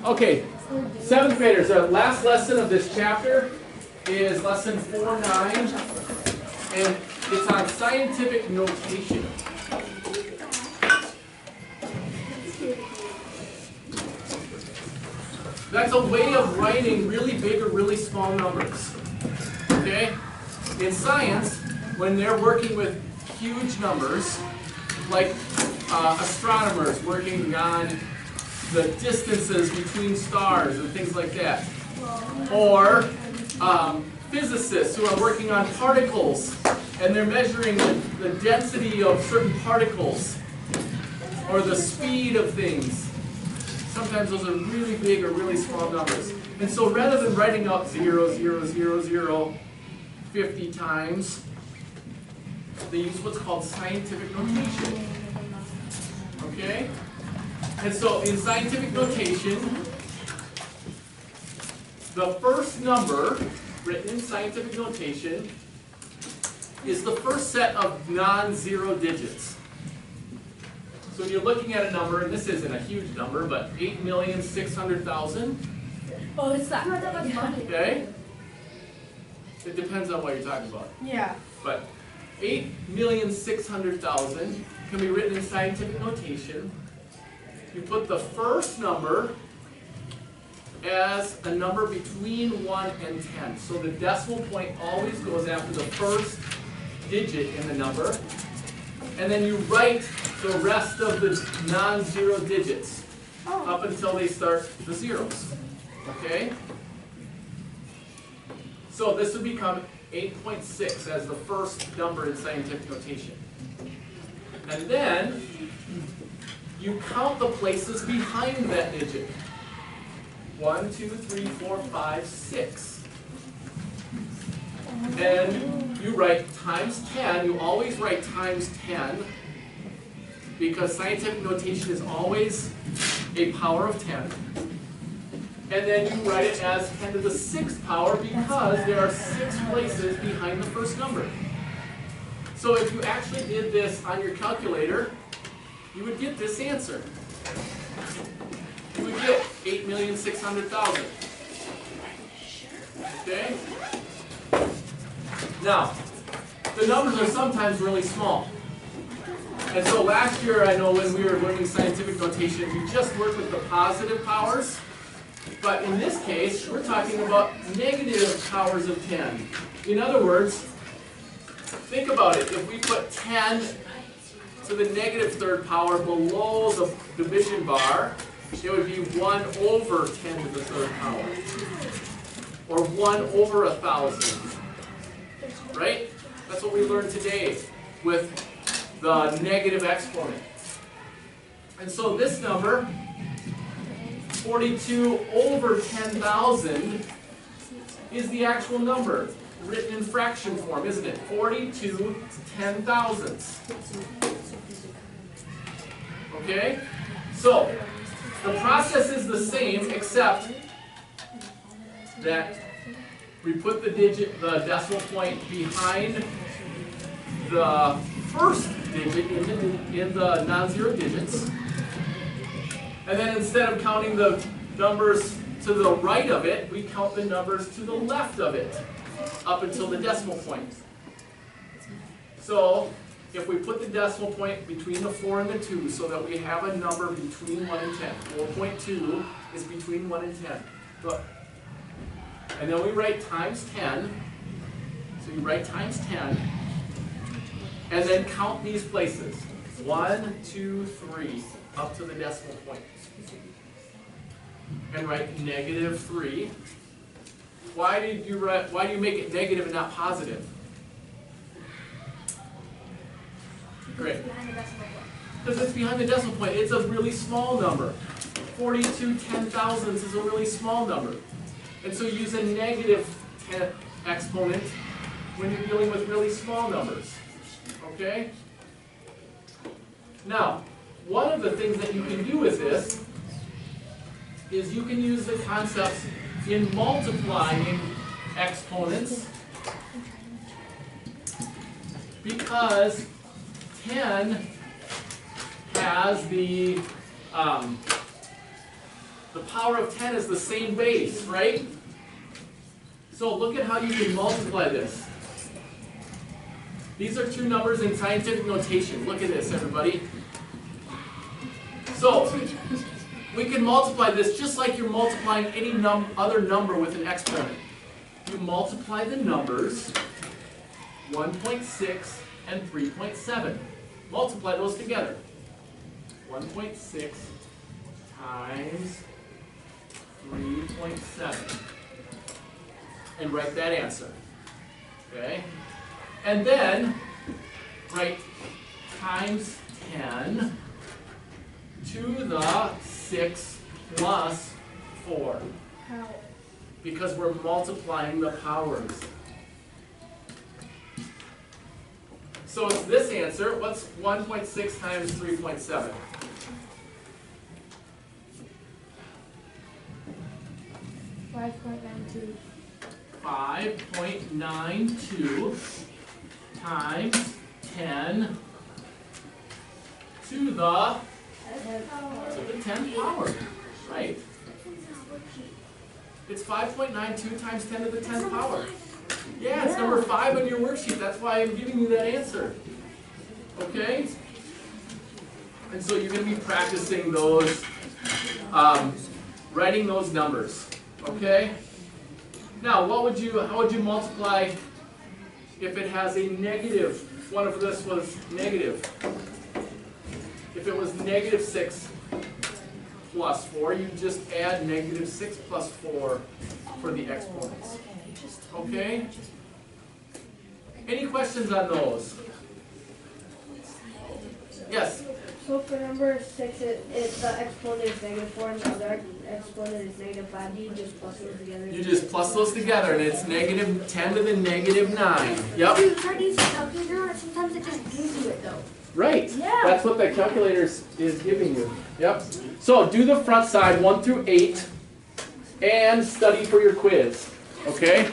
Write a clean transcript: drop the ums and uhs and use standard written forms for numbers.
Okay, 7th graders, our last lesson of this chapter is lesson 4-9, and it's on scientific notation. That's a way of writing really big or really small numbers. Okay? In science, when they're working with huge numbers, like astronomers working on the distances between stars and things like that, or physicists who are working on particles and they're measuring the density of certain particles or the speed of things. Sometimes those are really big or really small numbers. And so rather than writing out 0, 0, 0, 0 50 times, they use what's called scientific notation. Okay? And so in scientific notation, the first number written in scientific notation is the first set of non-zero digits. So when you're looking at a number, and this isn't a huge number, but 8,600,000. Oh, it's that. Okay? It depends on what you're talking about. Yeah. But 8,600,000 can be written in scientific notation. You put the first number as a number between 1 and 10. So the decimal point always goes after the first digit in the number. And then you write the rest of the non-zero digits up until they start the zeros. Okay? So this would become 8.6 as the first number in scientific notation. And then you count the places behind that digit. 1, 2, 3, 4, 5, 6. And you write times 10. You always write times 10 because scientific notation is always a power of 10. And then you write it as 10 to the 6th power because there are 6 places behind the first number. So if you actually did this on your calculator, you would get this answer. You would get 8,600,000. Okay? Now, the numbers are sometimes really small. And so last year, I know when we were learning scientific notation, we just worked with the positive powers. But in this case, we're talking about negative powers of 10. In other words, think about it. If we put 10 to the negative third power below the division bar, it would be 1 over 10 to the third power. Or 1 over 1,000. Right? That's what we learned today with the negative exponent. And so this number, 42 over 10,000, is the actual number, written in fraction form, isn't it? 42 10,000ths. Okay? So, the process is the same, except that we put the decimal point behind the first digit in the non-zero digits. And then instead of counting the numbers to the right of it, we count the numbers to the left of it, up until the decimal point. So, if we put the decimal point between the 4 and the 2, so that we have a number between 1 and 10. 4.2 is between 1 and 10. Look. And then we write times 10. So you write times 10. And then count these places. 1, 2, 3, up to the decimal point. And write negative 3. Why do you make it negative and not positive? Great. Because it's behind the decimal point. It's a really small number. 42 10,000ths is a really small number. And so you use a negative 10 exponent when you're dealing with really small numbers. Okay? Now, one of the things that you can do with this is you can use the concepts in multiplying exponents, because 10 has the The power of 10 is the same base, right? So look at how you can multiply this. These are two numbers in scientific notation. Look at this, everybody. So, we can multiply this just like you're multiplying any other number with an exponent. You multiply the numbers 1.6 and 3.7. Multiply those together. 1.6 times 3.7. And write that answer. Okay? And then write times 10 to the 6 plus 4. How? Because we're multiplying the powers. So it's this answer. What's 1.6 times 3.7? 5.92. 5.92 times 10 to the 10th power, right? It's 5.92 times 10 to the 10th power. Yeah, it's number 5 on your worksheet. That's why I'm giving you that answer. Okay? And so you're going to be practicing those, writing those numbers. Okay? Now, how would you multiply if it has a negative? One of this was negative. If it was negative 6 plus 4, you just add negative 6 plus 4 for the exponents. Okay? Any questions on those? Yes? So for number 6, if the exponent is -4 and the other exponent is -5, do you just plus those together? You just plus those together, and it's negative 10 to the negative 9. Yep. You try to use a calculator, sometimes it just gives you it though. Right. Yeah. That's what the calculator is giving you. Yep. So do the front side 1 through 8 and study for your quiz. Okay?